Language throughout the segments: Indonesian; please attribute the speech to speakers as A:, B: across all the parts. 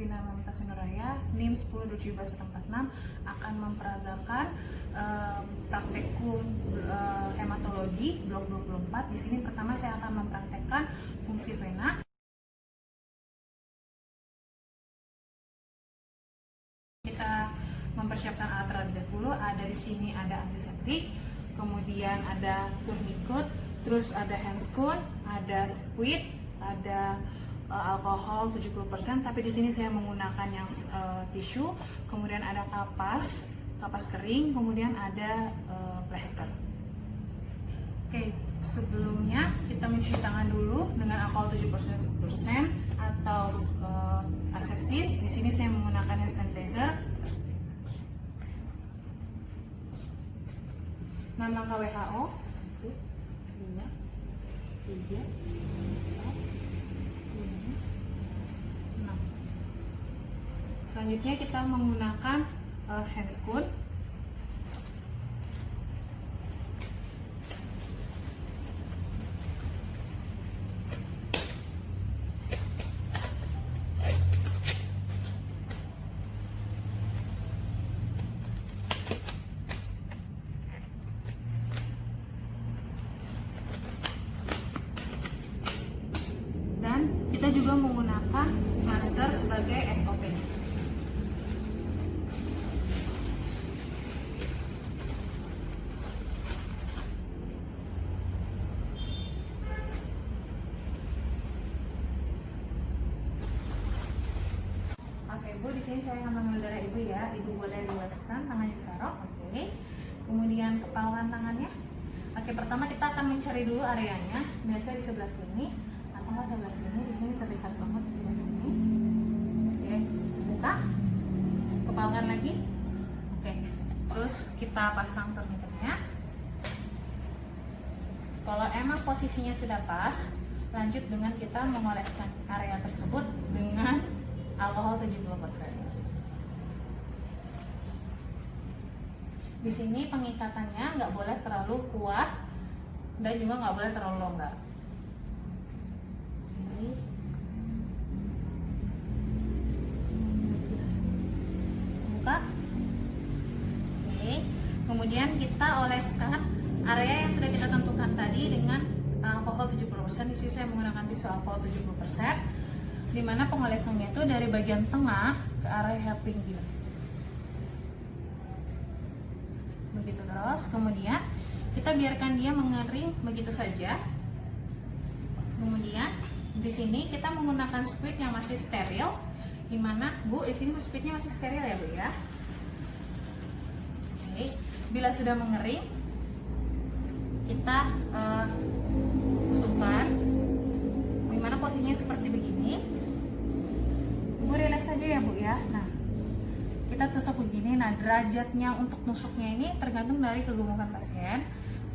A: Vina Mamta Sunuraya, NIM 10/17/46 akan memperagakan praktikum hematologi blok 24. Di sini pertama saya akan mempraktekkan fungsi vena. Kita mempersiapkan alat terlebih dahulu. Ada di sini ada antiseptik, kemudian ada tourniquet, terus ada handscoon, ada squid, ada alkohol 70%, tapi di sini saya menggunakan yang tisu, kemudian ada kapas kering, kemudian ada plester. Oke, sebelumnya kita mencuci tangan dulu dengan alkohol 70% atau asepsis. Di sini saya menggunakan hand sanitizer. 6 langkah WHO. 1, 2, 3, 4, 5, 6. Selanjutnya kita menggunakan handscoon. Dan kita juga menggunakan masker sebagai SOP. Oke Bu, di sini saya akan mengambil darah Ibu ya. Ibu boleh riweskan, tangannya ditaruh. Oke. Kemudian kepalkan tangannya. Oke, pertama kita akan mencari dulu areanya. Biasa di sebelah sini. Atau sebelah sini, di sini terlihat banget di sebelah sini. Oke, buka, kepalkan lagi. Oke, terus kita pasang tourniquetnya. Kalau emang posisinya sudah pas, lanjut dengan kita mengoleskan area tersebut dengan alkohol 70%. Di sini pengikatannya nggak boleh terlalu kuat dan juga nggak boleh terlalu longgar. Buka. Oke. Kemudian kita oleskan area yang sudah kita tentukan tadi dengan alkohol 70%. Di sini saya menggunakan tisu alkohol 70%, di mana pengolesannya itu dari bagian tengah ke area pinggir. Begitu terus. Kemudian kita biarkan dia mengering begitu saja. Kemudian di sini kita menggunakan squid yang masih steril, di mana Bu, di sini squidnya masih steril ya Bu ya. Oke, bila sudah mengering, kita tusukkan, di mana posisinya seperti begini. Bu relax saja ya Bu ya. Nah, kita tusuk begini. Nah, derajatnya untuk nusuknya ini tergantung dari kegemukan pasien.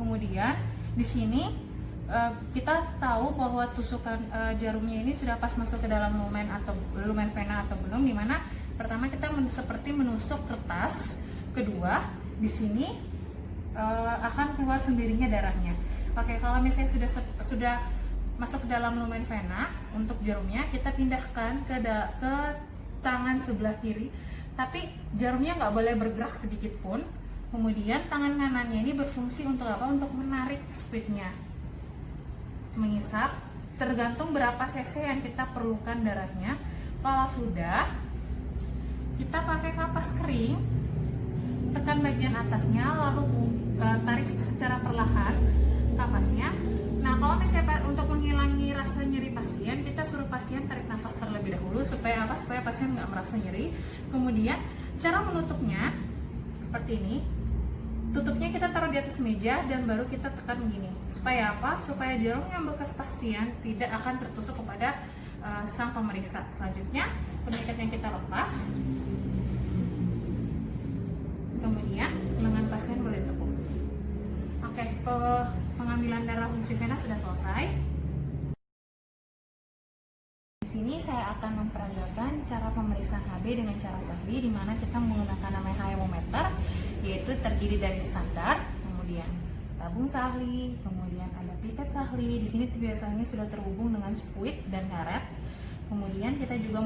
A: Kemudian di sini kita tahu bahwa tusukan jarumnya ini sudah pas masuk ke dalam lumen atau lumen vena atau belum, dimana pertama kita seperti menusuk kertas, kedua di sini akan keluar sendirinya darahnya. Oke, kalau misalnya sudah masuk ke dalam lumen vena, untuk jarumnya kita pindahkan ke tangan sebelah kiri, tapi jarumnya nggak boleh bergerak sedikit pun. Kemudian tangan kanannya ini berfungsi untuk apa? Untuk menarik squidnya, mengisap, tergantung berapa cc yang kita perlukan darahnya. Kalau sudah, kita pakai kapas kering, tekan bagian atasnya, lalu tarik secara perlahan kapasnya. Nah, kalau misalnya untuk menghilangi rasa nyeri pasien, kita suruh pasien tarik nafas terlebih dahulu supaya apa? Supaya pasien nggak merasa nyeri. Kemudian cara menutupnya seperti ini. Tutupnya kita taruh di atas meja dan baru kita tekan begini. Supaya apa? Supaya jarum yang bekas pasien tidak akan tertusuk kepada sang pemeriksa. Selanjutnya, tourniquetnya kita lepas. Kemudian lengan pasien boleh tepuk. Oke, pengambilan darah fungsi vena sudah selesai. Di sini saya akan memperagakan cara pemeriksaan HB dengan cara sahli, di mana kita menggunakan namanya hemometer, yaitu terdiri dari standar, kemudian tabung sahli, kemudian ada pipet sahli. Di sini biasanya sudah terhubung dengan squid dan karet. Kemudian kita juga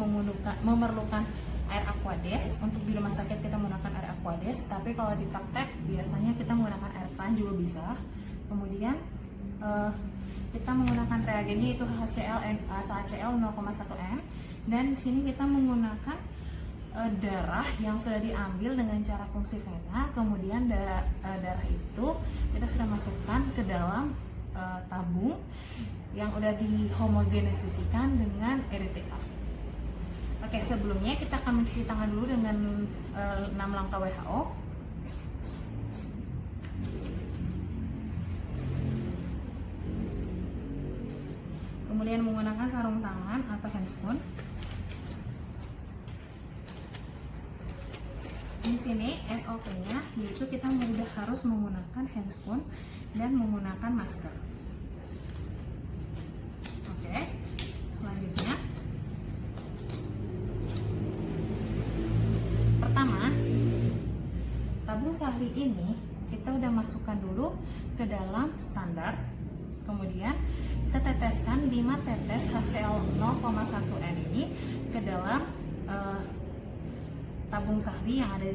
A: memerlukan air aquades. Untuk di rumah sakit kita menggunakan air aquades, tapi kalau di praktek biasanya kita menggunakan air keran juga bisa. Kemudian kita menggunakan reagennya itu HCl 0,1 n, dan di sini kita menggunakan darah yang sudah diambil dengan cara fungsi vena. Kemudian darah itu kita sudah masukkan ke dalam tabung yang udah dihomogenisasikan dengan EDTA. Oke, sebelumnya kita akan mencuci tangan dulu dengan 6 langkah WHO. Kemudian menggunakan sarung tangan atau handscoon. Di sini SOP-nya yaitu kita sudah harus menggunakan handscoon dan menggunakan masker. Oke, selanjutnya pertama, tabung Sahli ini kita udah masukkan dulu ke dalam standar. Kemudian kita teteskan 5 tetes HCl 0,1 n ini ke dalam tabung Sahli yang ada di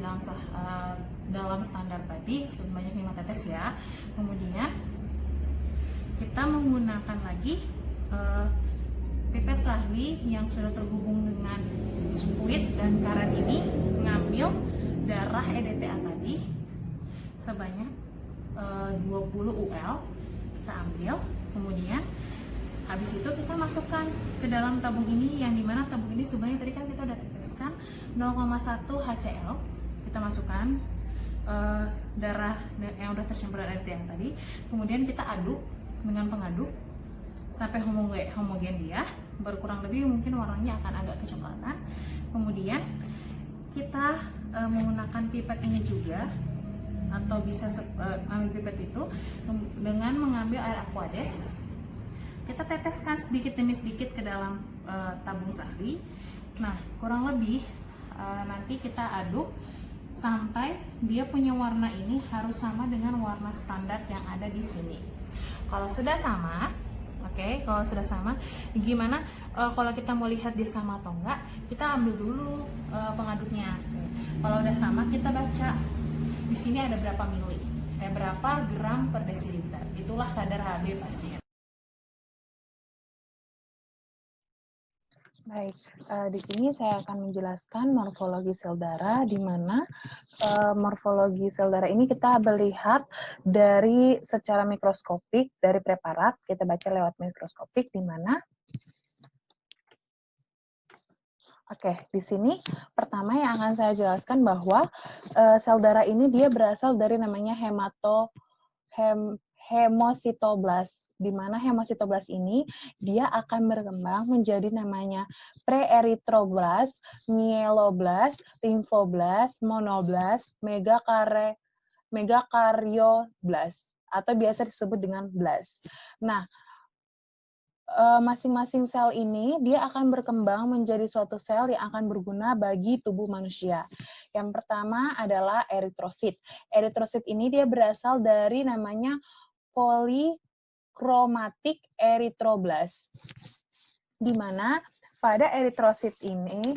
A: dalam standar tadi sebanyak 5 tetes ya. Kemudian kita menggunakan lagi pipet Sahli yang sudah terhubung dengan spuit dan karet ini, mengambil darah EDTA tadi sebanyak 20 UL kita ambil. Kemudian habis itu kita masukkan ke dalam tabung ini, yang dimana tabung ini sebenarnya tadi kan kita udah teteskan 0,1 HCl. Kita masukkan darah yang udah tercampur dengan EDTA tadi. Kemudian kita aduk dengan pengaduk sampai homogen dia, berkurang lebih mungkin warnanya akan agak kecoklatan. Kemudian kita menggunakan pipet ini juga, atau bisa ambil pipet itu dengan mengambil air aquades. Kita teteskan sedikit demi sedikit ke dalam tabung Sahli. Nah, kurang lebih nanti kita aduk sampai dia punya warna ini harus sama dengan warna standar yang ada di sini. Kalau sudah sama, oke, kalau sudah sama, gimana kalau kita mau lihat dia sama atau enggak, kita ambil dulu pengaduknya. Kalau udah sama, kita baca di sini ada berapa mili, berapa gram per desiliter. Itulah kadar HB pasien.
B: Baik, di sini saya akan menjelaskan morfologi sel darah, di mana morfologi sel darah ini kita melihat dari secara mikroskopik dari preparat, kita baca lewat mikroskopik, di mana di sini pertama yang akan saya jelaskan bahwa sel darah ini dia berasal dari namanya hemositoblas, di mana hemositoblas ini dia akan berkembang menjadi namanya preeritroblas, myeloblas, limfoblas, monoblas, megakaryoblas, atau biasa disebut dengan blas. Nah, masing-masing sel ini dia akan berkembang menjadi suatu sel yang akan berguna bagi tubuh manusia. Yang pertama adalah eritrosit. Eritrosit ini dia berasal dari namanya polikromatik eritroblas, di mana pada eritrosit ini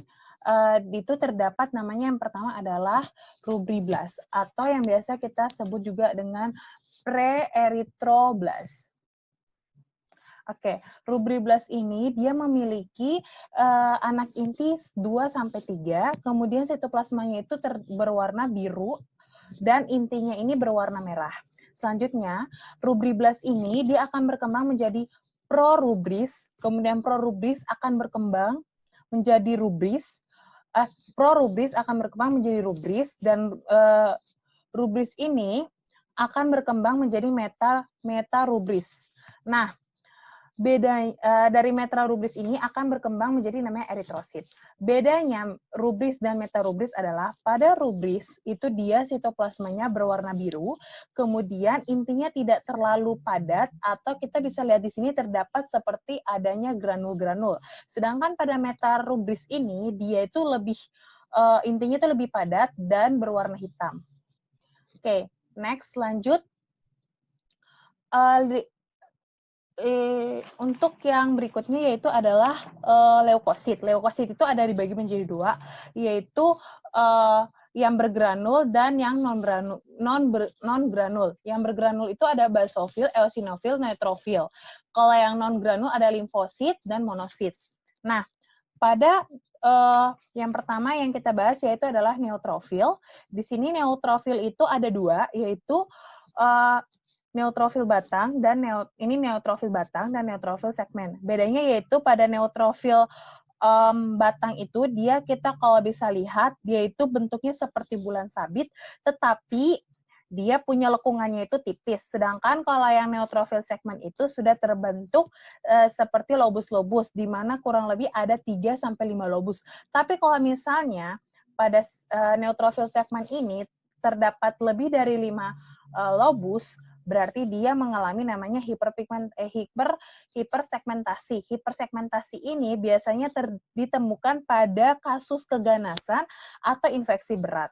B: itu terdapat namanya yang pertama adalah rubriblas, atau yang biasa kita sebut juga dengan preeritroblas. Oke, rubriblas ini dia memiliki anak inti 2-3, kemudian sitoplasmanya itu berwarna biru dan intinya ini berwarna merah. Selanjutnya, rubriblas ini dia akan berkembang menjadi prorubris, kemudian prorubris akan berkembang menjadi rubris, prorubris akan berkembang menjadi rubris, dan rubris ini akan berkembang menjadi metarubris. Nah, beda dari metarubris ini akan berkembang menjadi namanya eritrosit. Bedanya rubris dan metarubris adalah pada rubris itu dia sitoplasmanya berwarna biru, kemudian intinya tidak terlalu padat, atau kita bisa lihat di sini terdapat seperti adanya granul-granul. Sedangkan pada metarubris ini dia itu lebih intinya itu lebih padat dan berwarna hitam. Oke, next lanjut. Untuk yang berikutnya yaitu adalah leukosit. Leukosit itu ada dibagi menjadi dua, yaitu yang bergranul dan yang non granul. Yang bergranul itu ada basofil, eosinofil, neutrofil. Kalau yang non granul ada limfosit dan monosit. Nah, pada yang pertama yang kita bahas yaitu adalah neutrofil. Di sini neutrofil itu ada dua, yaitu neutrofil batang dan neutrofil batang dan neutrofil segmen. Bedanya yaitu pada neutrofil batang itu kita kalau bisa lihat dia itu bentuknya seperti bulan sabit, tetapi dia punya lekungannya itu tipis. Sedangkan kalau yang neutrofil segmen itu sudah terbentuk seperti lobus-lobus, di mana kurang lebih ada 3-5 lobus. Tapi kalau misalnya pada neutrofil segmen ini terdapat lebih dari 5 lobus, berarti dia mengalami namanya hipersegmentasi. Hipersegmentasi ini biasanya ditemukan pada kasus keganasan atau infeksi berat.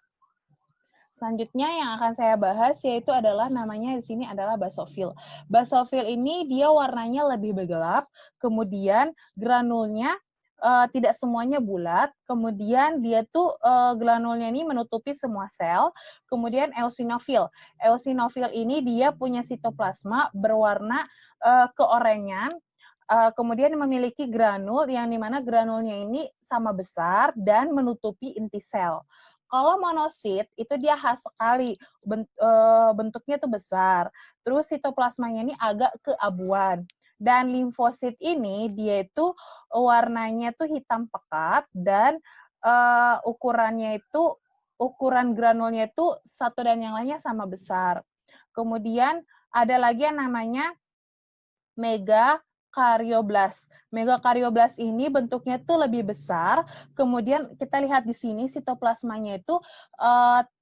B: Selanjutnya yang akan saya bahas yaitu adalah namanya di sini adalah basofil. Basofil ini dia warnanya lebih bergelap, kemudian granulnya tidak semuanya bulat, kemudian dia tuh granulnya ini menutupi semua sel, kemudian eosinofil. Eosinofil ini dia punya sitoplasma berwarna keorengan, kemudian memiliki granul yang dimana granulnya ini sama besar dan menutupi inti sel. Kalau monosit itu dia khas sekali, bentuknya tuh besar, terus sitoplasmanya ini agak keabuan. Dan limfosit ini dia itu warnanya tuh hitam pekat dan ukuran granulnya itu satu dan yang lainnya sama besar. Kemudian ada lagi yang namanya megakaryoblas. Megakaryoblas ini bentuknya tuh lebih besar. Kemudian kita lihat di sini sitoplasmanya itu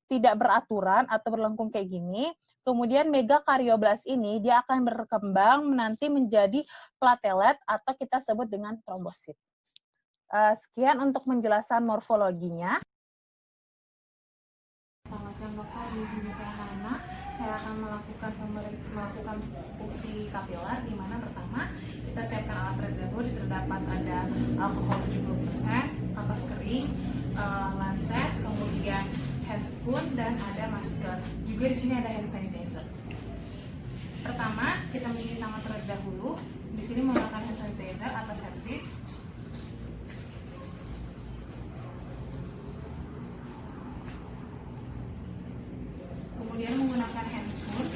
B: tidak beraturan atau berlengkung kayak gini. Kemudian megakaryoblas ini dia akan berkembang nanti menjadi platelet atau kita sebut dengan trombosit. Sekian untuk penjelasan morfologinya.
A: Selamat siang dokter, di sini saya Hana. Saya akan melakukan fungsi kapiler, di mana pertama kita siapkan alat terlebih terdapat ada alkohol 70%, kapas kering, lancet, kemudian handspoon dan ada masker. Juga di sini ada hand sanitizer. Pertama kita mencuci tangan terlebih dahulu. Di sini menggunakan hand sanitizer atau sepsis. Kemudian menggunakan handspoon.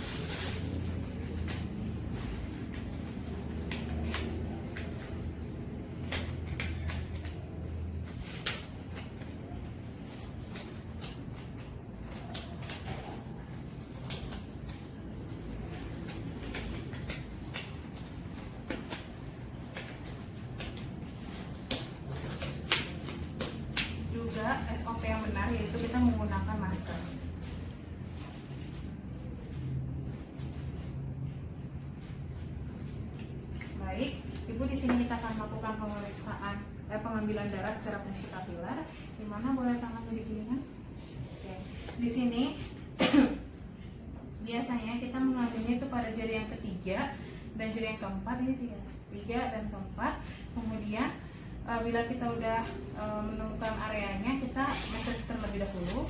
A: Juga SOP yang benar yaitu kita menggunakan masker. Baik, Ibu, di sini kita akan melakukan pengambilan darah secara fungsi kapiler. Di mana boleh tangannya diginikan? Oke. Di sini biasanya kita mengambilnya itu pada jari yang ketiga dan jari yang keempat. Ini tiga dan keempat. Kemudian bila kita udah menemukan areanya, kita massage terlebih dahulu.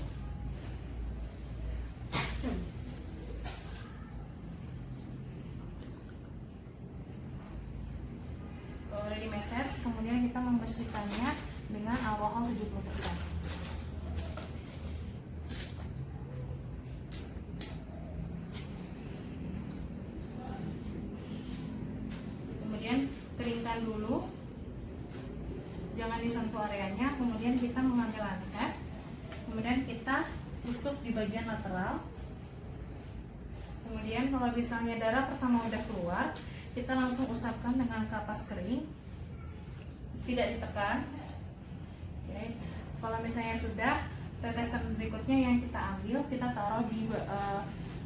A: Di massage, kemudian kita membersihkannya dengan alkohol 70%. Kemudian keringkan dulu, jangan disentuh areanya. Kemudian kita mengambil lancet, kemudian kita tusuk di bagian lateral. Kemudian kalau misalnya darah pertama udah keluar, kita langsung usapkan dengan kapas kering, tidak ditekan. Oke. Kalau misalnya sudah, tetesan berikutnya yang kita ambil, kita taruh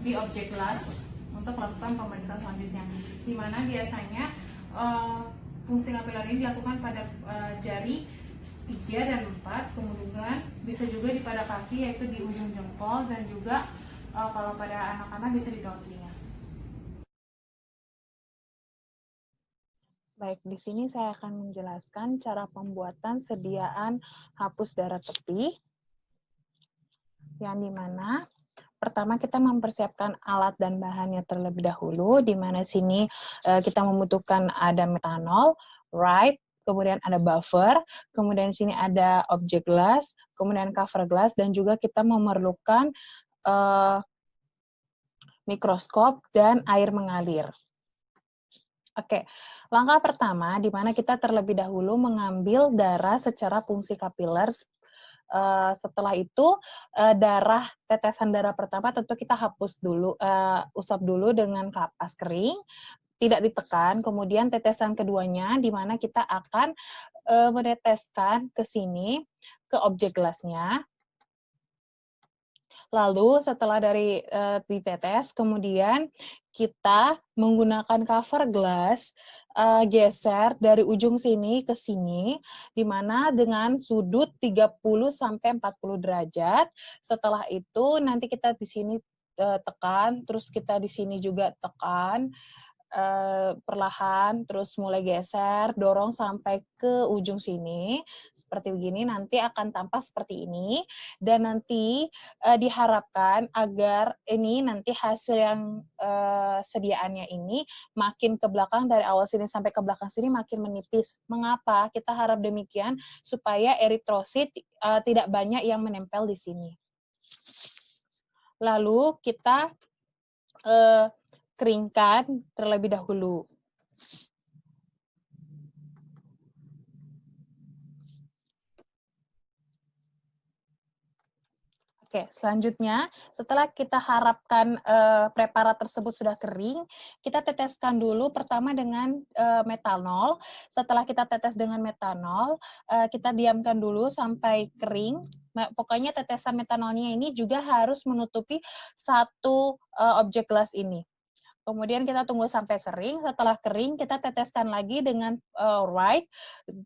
A: di objek gelas untuk melakukan pemeriksaan selanjutnya. Dimana biasanya fungsi kapiler ini dilakukan pada jari 3 dan 4, kemudian bisa juga pada kaki yaitu di ujung jempol, dan juga kalau pada anak-anak bisa di daun telinga.
B: Baik, di sini saya akan menjelaskan cara pembuatan sediaan hapus darah tepi, yang dimana pertama kita mempersiapkan alat dan bahannya terlebih dahulu, di mana sini kita membutuhkan ada metanol, right, kemudian ada buffer, kemudian sini ada objek glass, kemudian cover glass, dan juga kita memerlukan mikroskop dan air mengalir. Oke, langkah pertama di mana kita terlebih dahulu mengambil darah secara fungsi kapiler. Setelah itu tetesan darah pertama tentu kita hapus dulu, usap dulu dengan kapas kering, tidak ditekan. Kemudian tetesan keduanya di mana kita akan meneteskan ke sini ke objek gelasnya. Lalu setelah dari ditetes, kemudian kita menggunakan cover glass, geser dari ujung sini ke sini, di mana dengan sudut 30-40 derajat. Setelah itu nanti kita di sini tekan, terus kita di sini juga tekan, perlahan, terus mulai geser, dorong sampai ke ujung sini, seperti begini, nanti akan tampak seperti ini, dan nanti diharapkan agar ini nanti hasil yang sediaannya ini makin ke belakang, dari awal sini sampai ke belakang sini makin menipis. Mengapa? Kita harap demikian, supaya eritrosit tidak banyak yang menempel di sini. Lalu kita keringkan terlebih dahulu. Oke, selanjutnya setelah kita harapkan preparat tersebut sudah kering, kita teteskan dulu pertama dengan metanol. Setelah kita tetes dengan metanol, kita diamkan dulu sampai kering. Pokoknya tetesan metanolnya ini juga harus menutupi satu objek gelas ini. Kemudian kita tunggu sampai kering. Setelah kering, kita teteskan lagi dengan right.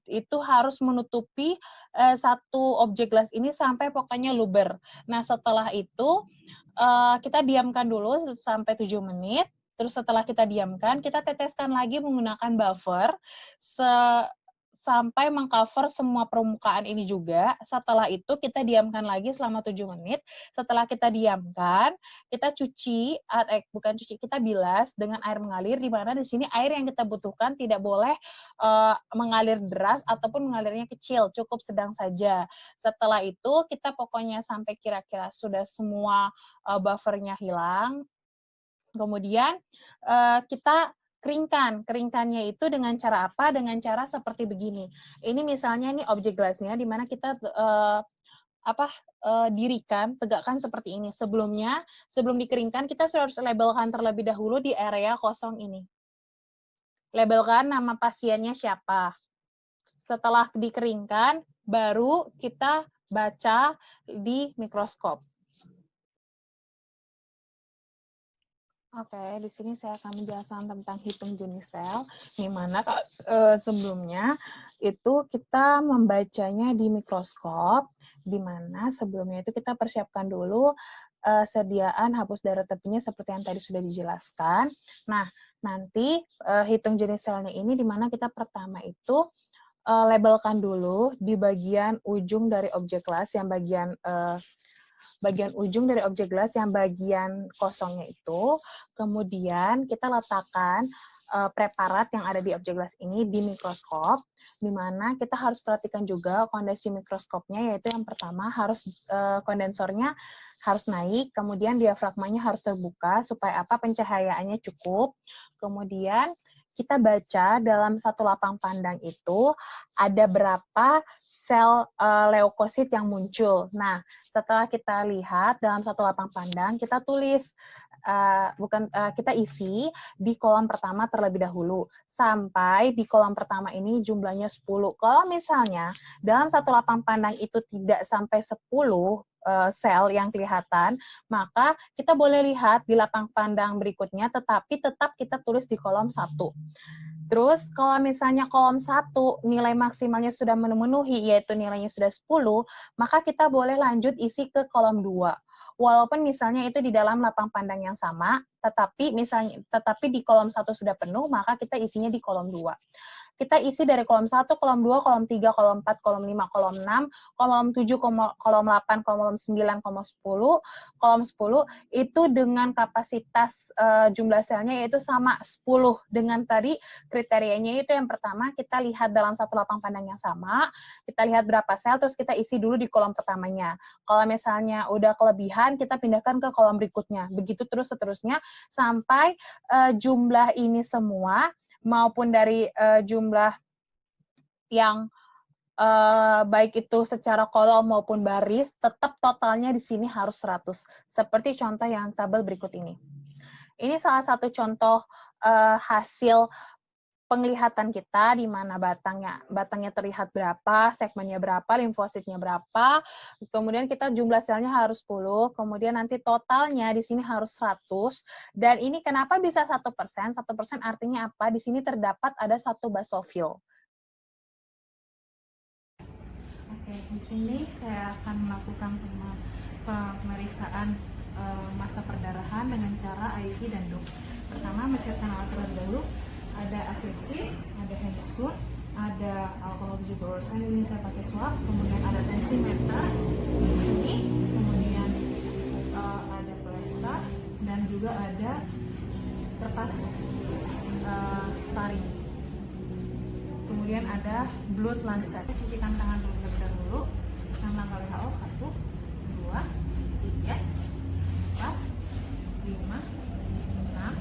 B: Itu harus menutupi satu objek gelas ini sampai pokoknya luber. Nah, setelah itu kita diamkan dulu sampai 7 menit. Terus setelah kita diamkan, kita teteskan lagi menggunakan buffer sampai mengcover semua permukaan ini juga. Setelah itu kita diamkan lagi selama 7 menit. Setelah kita diamkan, kita kita bilas dengan air mengalir, di mana di sini air yang kita butuhkan tidak boleh mengalir deras ataupun mengalirnya kecil, cukup sedang saja. Setelah itu kita pokoknya sampai kira-kira sudah semua buffernya hilang. Kemudian kita keringkannya itu dengan cara apa? Dengan cara seperti begini. Ini misalnya ini objek gelasnya, di mana kita dirikan, tegakkan seperti ini. Sebelum dikeringkan, kita sudah harus labelkan terlebih dahulu di area kosong ini. Labelkan nama pasiennya siapa. Setelah dikeringkan, baru kita baca di mikroskop. Oke, di sini saya akan menjelaskan tentang hitung jenis sel, di mana sebelumnya itu kita membacanya di mikroskop, di mana sebelumnya itu kita persiapkan dulu sediaan hapus darah tepinya seperti yang tadi sudah dijelaskan. Nah, nanti hitung jenis selnya ini di mana kita pertama itu labelkan dulu di bagian ujung dari objek kelas, yang bagian ujung dari objek gelas yang bagian kosongnya itu, kemudian kita letakkan preparat yang ada di objek gelas ini di mikroskop, di mana kita harus perhatikan juga kondisi mikroskopnya, yaitu yang pertama harus kondensornya harus naik, kemudian diafragmanya harus terbuka supaya pencahayaannya cukup, kemudian kita baca dalam satu lapang pandang itu ada berapa sel leukosit yang muncul. Nah, setelah kita lihat dalam satu lapang pandang, kita tulis, kita isi di kolom pertama terlebih dahulu. Sampai di kolom pertama ini jumlahnya 10. Kalau misalnya dalam satu lapang pandang itu tidak sampai 10 sel yang kelihatan, maka kita boleh lihat di lapang pandang berikutnya, tetapi tetap kita tulis di kolom 1. Terus kalau misalnya kolom 1 nilai maksimalnya sudah memenuhi, yaitu nilainya sudah 10, maka kita boleh lanjut isi ke kolom 2. Walaupun misalnya itu di dalam lapang pandang yang sama, tetapi di kolom 1 sudah penuh, maka kita isinya di kolom 2. kita isi dari kolom 1, kolom 2, kolom 3, kolom 4, kolom 5, kolom 6, kolom 7, kolom 8, kolom 9, kolom 10 itu dengan kapasitas jumlah selnya yaitu sama 10 dengan tadi kriterianya itu yang pertama kita lihat dalam satu lapang pandang yang sama, kita lihat berapa sel terus kita isi dulu di kolom pertamanya. Kalau misalnya udah kelebihan kita pindahkan ke kolom berikutnya. Begitu terus seterusnya sampai jumlah ini semua maupun dari jumlah yang baik itu secara kolom maupun baris, tetap totalnya di sini harus 100. Seperti contoh yang tabel berikut ini. Ini salah satu contoh hasil penglihatan kita di mana batangnya terlihat berapa, segmennya berapa, limfositnya berapa, kemudian kita jumlah selnya harus 10, kemudian nanti totalnya di sini harus 100, dan ini kenapa bisa 1%? 1% artinya apa? Di sini terdapat ada 1 basofil.
A: Oke, di sini saya akan melakukan pemeriksaan massa perdarahan dengan cara IV dan DUC. Pertama, menyiapkan alat terlebih dahulu. Ada asepsis, ada handscoon, ada alkohol 70%, ini saya pakai swab, kemudian ada tensimeter di sini, kemudian ada plester, dan juga ada kertas saring. Kemudian ada blood lancet. Cucikan tangan terlebih dahulu. Nama WHO 1, 2, 3, 4, 5, 6.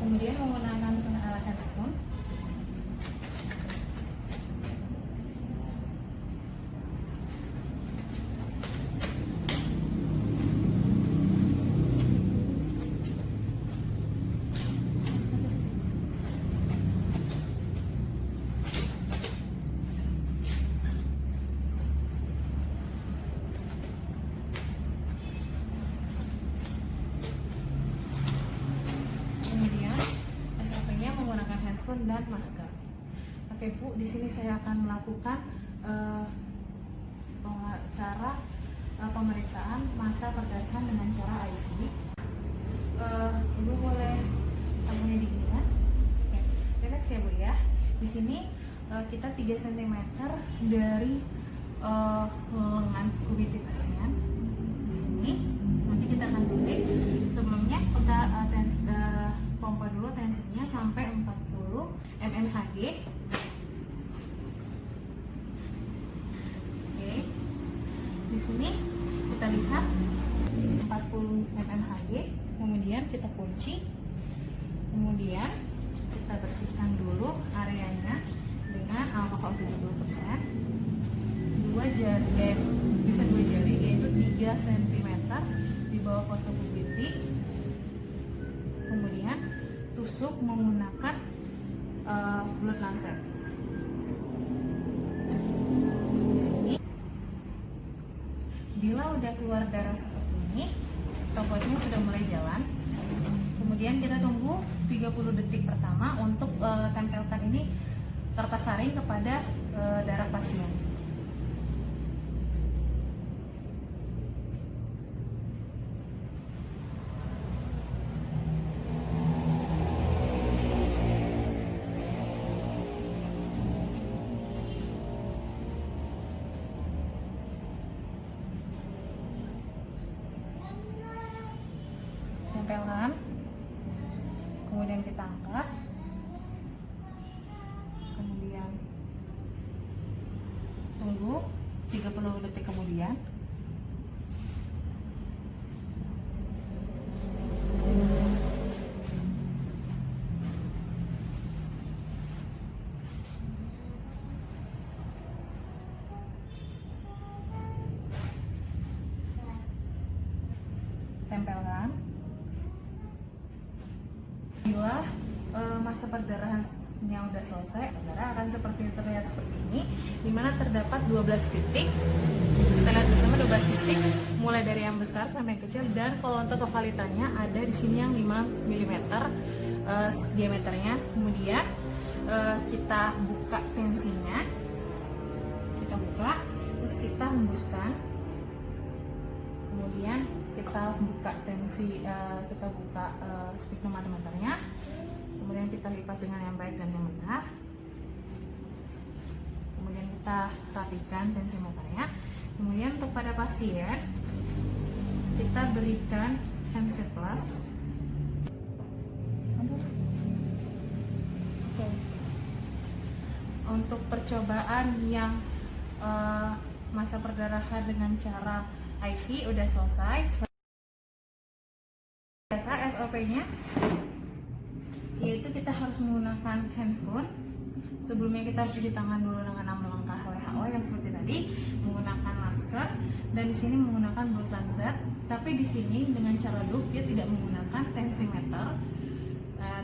A: Kemudian menggunakan handscoon. Dan masker. Oke Bu, di sini saya akan melakukan cara pemeriksaan massa perdarahan dengan cara IV. Ibu boleh tangannya dingin. Oke, relax ya Bu ya. Di sini kita 3 cm dari lengan kubitik pasien. Di sini nanti kita akan tulis. Sebelumnya kita pompa dulu tensinya sampai 40 mmHg. Oke. Di sini kita lihat 40 mmHg, kemudian kita kunci. Kemudian kita bersihkan dulu areanya dengan alkohol 70%. 2 jari, bisa 2 jari yaitu 3 cm di bawah fossa pubitik. Kemudian tusuk menggunakan blood lancet. Di sini, bila udah keluar darah seperti ini, stopwatchnya sudah mulai jalan. Kemudian kita tunggu 30 detik pertama untuk tempelkan ini kertas saring kepada darah pasien. Tempelkan, kemudian kita angkat, kemudian tunggu 30 detik kemudian. Tempelkan. Bila massa perdarahannya udah selesai, saudara akan terlihat seperti ini, dimana terdapat 12 titik. Kita lihat bersama 12 titik, mulai dari yang besar sampai yang kecil, dan kalau untuk kevalitannya ada di sini yang 5 mm diameternya. Kemudian kita buka tensinya, kita buka, terus kita hembuskan. Kemudian kita buka tensi, kita buka spektrum manometernya, kemudian kita lipat dengan yang baik dan yang benar. kemudian kita rapikan tensimeternya. Kemudian untuk pada pasien kita berikan handset plus. Untuk percobaan yang masa perdarahan dengan cara IV udah selesai. Biasa SOP-nya yaitu kita harus menggunakan handscoon. Sebelumnya kita harus cuci tangan dulu dengan 6 langkah WHO yang seperti tadi, menggunakan masker, dan di sini menggunakan blood lancet. Tapi di sini dengan cara loop dia tidak menggunakan tensimeter,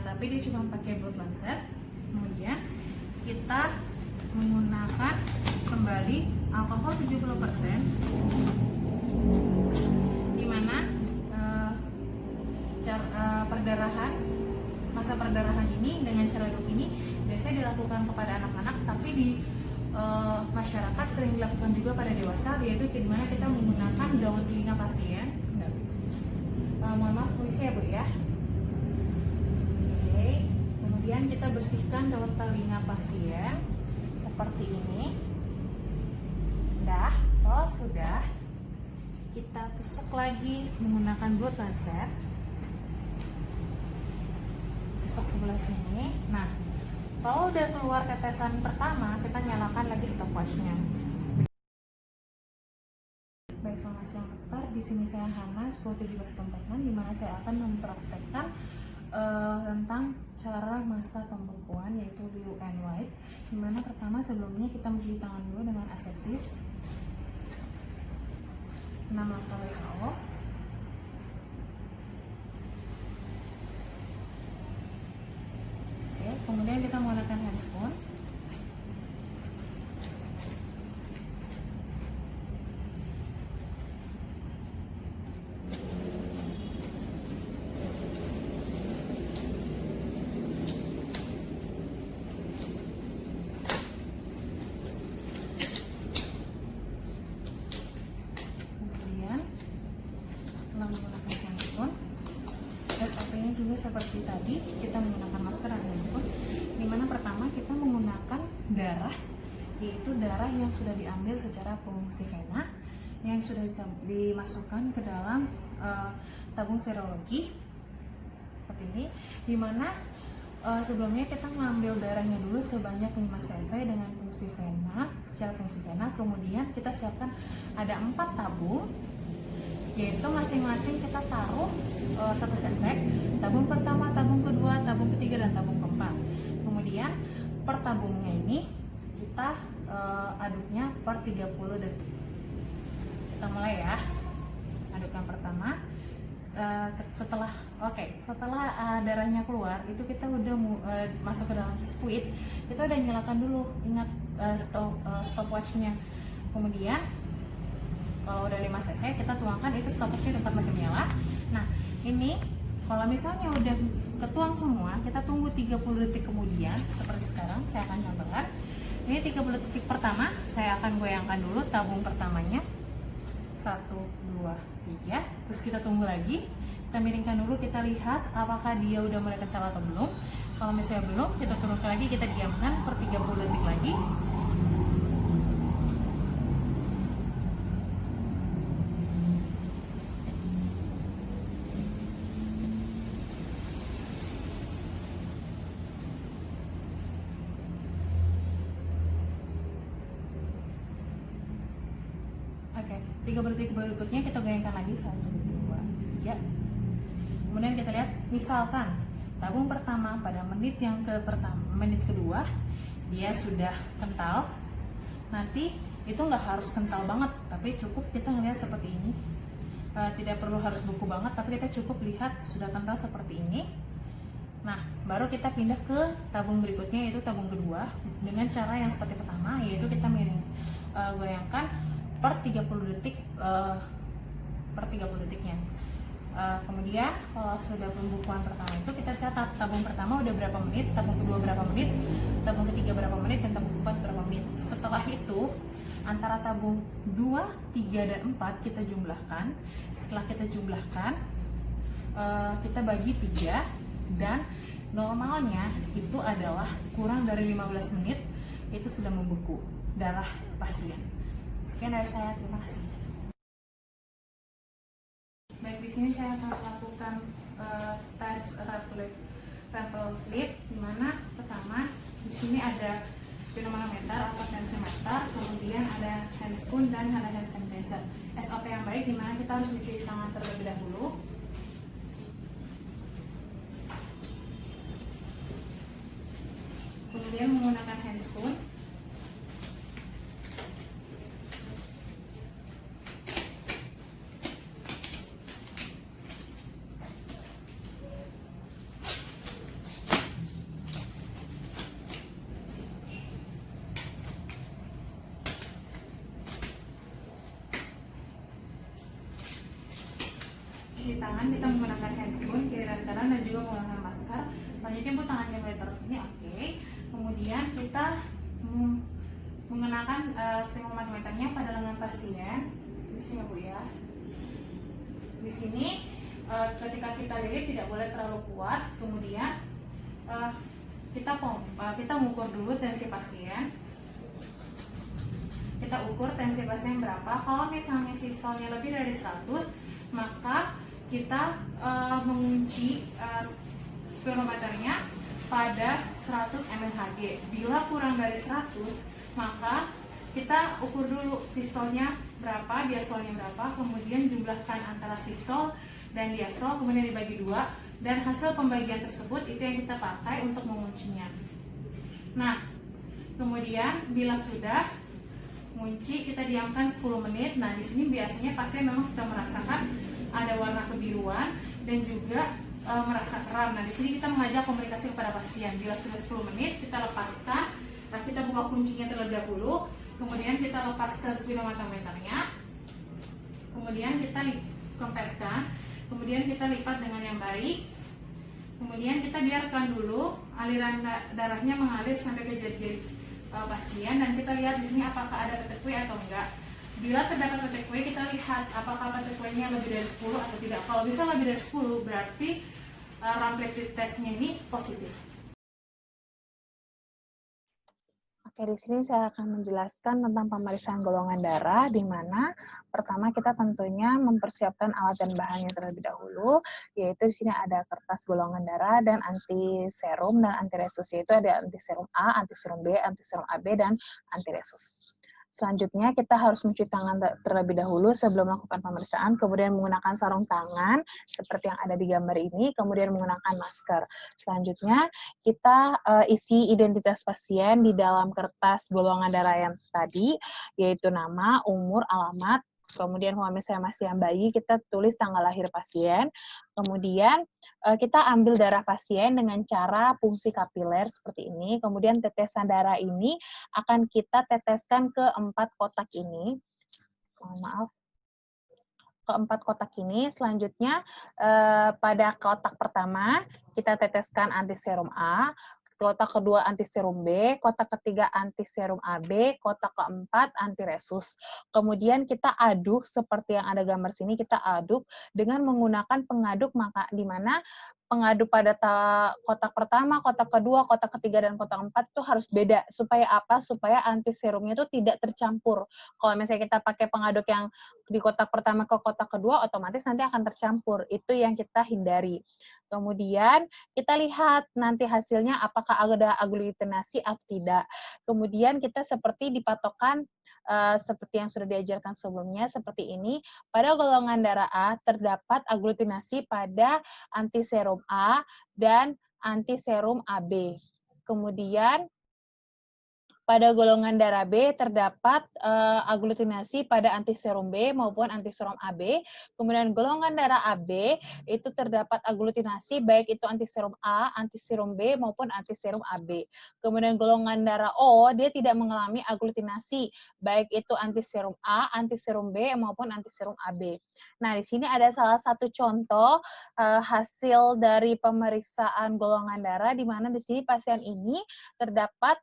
A: tapi dia cuma pakai blood lancet. Kemudian kita menggunakan kembali alkohol 70%, di mana perdarahan, masa perdarahan ini dengan cara loop ini biasanya dilakukan kepada anak-anak, tapi di masyarakat sering dilakukan juga pada dewasa, yaitu di mana kita menggunakan daun telinga pasien. Mohon maaf polisi ya Bu ya. Oke, kemudian kita bersihkan daun telinga pasien seperti ini. Kalau sudah, kita tusuk lagi menggunakan blood lancet. Tusuk sebelah sini. Nah, kalau udah keluar tetesan pertama, kita nyalakan lagi stopwatchnya. Baik, selamat siang dokter. Di sini saya Hana 101746, di mana saya akan mempraktekkan tentang cara masa pembekuan, yaitu blue and white. Dimana pertama sebelumnya kita mencuci tangan dulu dengan asepsis. 6 langkah WHO. Oke, kemudian kita menggunakan handscoon. Menggunakan handscoon, SOP-nya juga seperti tadi, kita menggunakan masker dan handscoon. Dimana pertama kita menggunakan darah, yaitu darah yang sudah diambil secara pengungsi vena, yang sudah dimasukkan ke dalam tabung serologi seperti ini. Dimana sebelumnya kita mengambil darahnya dulu sebanyak 5 cc dengan fungsi vena, secara fungsi vena. Kemudian kita siapkan ada 4 tabung, yaitu masing-masing kita taruh 1 cc, tabung pertama, tabung kedua, tabung ketiga, dan tabung keempat. Kemudian per tabungnya ini kita aduknya per 30 detik. Kita mulai ya, aduk yang pertama. Setelah darahnya keluar, itu kita udah masuk ke dalam spuit, kita udah nyalakan dulu, ingat stopwatchnya. Kemudian kalau udah 5 cc kita tuangkan, itu stopwatchnya tempat masih menyala. Nah ini kalau misalnya udah ketuang semua, kita tunggu 30 detik kemudian, seperti sekarang saya akan contohkan. Ini 30 detik pertama, saya akan goyangkan dulu tabung pertamanya, 1, 2, 3, terus kita tunggu lagi, kita miringkan dulu, kita lihat apakah dia udah mulai kental atau belum. Kalau misalnya belum, kita turunkan lagi, kita diamkan per 30 detik lagi. Oke, 30 detik berikutnya kita goyangkan lagi, 1, 2, 3. Kemudian kita lihat, misalkan tabung pertama pada menit kedua dia sudah kental. Nanti itu nggak harus kental banget, tapi cukup kita ngelihat seperti ini. Tidak perlu harus beku banget, tapi kita cukup lihat sudah kental seperti ini. Nah, baru kita pindah ke tabung berikutnya, yaitu tabung kedua, dengan cara yang seperti pertama, yaitu kita goyangkan per 30 detik per 30 detiknya. Kemudian kalau sudah pembukuan pertama itu kita catat tabung pertama udah berapa menit, tabung kedua berapa menit, tabung ketiga berapa menit, dan tabung keempat berapa menit. Setelah itu antara tabung 2, 3, dan 4 kita jumlahkan. Setelah kita jumlahkan, kita bagi 3, dan normalnya itu adalah kurang dari 15 menit itu sudah membeku. darah pasien. Sekian dari saya, terima kasih. Baik, di sini saya akan melakukan tes temple clip, di mana pertama di sini ada sphygmomanometer atau tensiometer, kemudian ada handspoon dan ada hand sanitizer. SOP yang baik di mana kita harus mencuci tangan terlebih dahulu. Kemudian menggunakan handspoon. Cuci tangan kita menggunakan handspoon kiri dan kanan dan juga menggunakan masker. Selanjutnya Bu, tangannya mulai taruh sini, oke. Kemudian kita mengenakan sphygmomanometernya pada lengan pasien. Di sini ya Bu ya. Di sini ketika kita lilit tidak boleh terlalu kuat. Kemudian kita mengukur dulu tensi pasien. Kita ukur tensi pasien berapa. Kalau misalnya sistolnya lebih dari 100, maka kita mengunci sphygmomanometernya pada 100 mmHg. Bila kurang dari 100, maka kita ukur dulu sistolnya berapa, diastolnya berapa, kemudian jumlahkan antara sistol dan diastol, kemudian dibagi 2, dan hasil pembagian tersebut itu yang kita pakai untuk menguncinya. Nah, kemudian bila sudah mengunci, kita diamkan 10 menit. Nah, di sini biasanya pasien memang sudah merasakan ada warna kebiruan dan juga merasa kram. Nah, di sini kita mengajak komunikasi kepada pasien. Bila sudah 10 menit, kita lepaskan. Nah, kita buka kuncinya terlebih dahulu. Kemudian kita lepaskan sphygmomanometernya. Kemudian kita kempeskan. Kemudian kita lipat dengan yang baik. Kemudian kita biarkan dulu aliran darahnya mengalir sampai ke jari-jari pasien, dan kita lihat di sini apakah ada petek kuih atau enggak. Bila terdapat petek kuih, kita lihat apakah petek kuihnya lebih dari 10 atau tidak. Kalau bisa lebih dari 10, berarti rapid testnya ini positif.
B: Oke, di sini saya akan menjelaskan tentang pemeriksaan golongan darah, di mana pertama kita tentunya mempersiapkan alat dan bahannya terlebih dahulu, yaitu di sini ada kertas golongan darah dan anti serum dan anti resus, yaitu ada anti serum A, anti serum B, anti serum AB, dan anti resus. Selanjutnya, kita harus mencuci tangan terlebih dahulu sebelum melakukan pemeriksaan, kemudian menggunakan sarung tangan seperti yang ada di gambar ini, kemudian menggunakan masker. Selanjutnya, kita isi identitas pasien di dalam kertas golongan darah yang tadi, yaitu nama, umur, alamat, kemudian kalau misalnya masih yang bayi, kita tulis tanggal lahir pasien, kemudian kita ambil darah pasien dengan cara fungsi kapiler seperti ini, kemudian tetesan darah ini akan kita teteskan ke 4 kotak ini, ke 4 kotak ini. Selanjutnya pada kotak pertama kita teteskan anti serum A, kotak kedua anti serum B, kotak ketiga anti serum AB, kotak keempat anti resus. Kemudian kita aduk seperti yang ada gambar sini, kita aduk dengan menggunakan pengaduk, maka di mana pengaduk pada kotak pertama, kotak kedua, kotak ketiga, dan kotak keempat itu harus beda. Supaya apa? Supaya anti serumnya itu tidak tercampur. Kalau misalnya kita pakai pengaduk yang di kotak pertama ke kotak kedua, otomatis nanti akan tercampur. Itu yang kita hindari. Kemudian kita lihat nanti hasilnya apakah ada aglutinasi atau tidak. Kemudian kita seperti dipatokan seperti yang sudah diajarkan sebelumnya, seperti ini. Pada golongan darah A terdapat aglutinasi pada anti serum A dan anti serum AB. Kemudian pada golongan darah B terdapat aglutinasi pada anti serum B maupun anti serum AB. Kemudian golongan darah AB itu terdapat aglutinasi baik itu anti serum A, anti serum B maupun anti serum AB. Kemudian golongan darah O dia tidak mengalami aglutinasi baik itu anti serum A, anti serum B maupun anti serum AB. Nah, di sini ada salah satu contoh hasil dari pemeriksaan golongan darah, di mana di sini pasien ini terdapat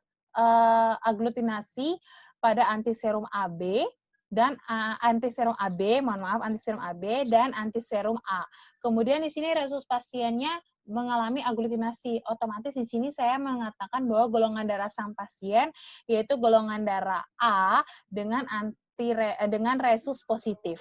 B: aglutinasi pada anti serum AB dan anti serum AB, anti serum AB dan anti serum A. Kemudian di sini resus pasiennya mengalami aglutinasi. Otomatis di sini saya mengatakan bahwa golongan darah sang pasien yaitu golongan darah A dengan dengan resus positif.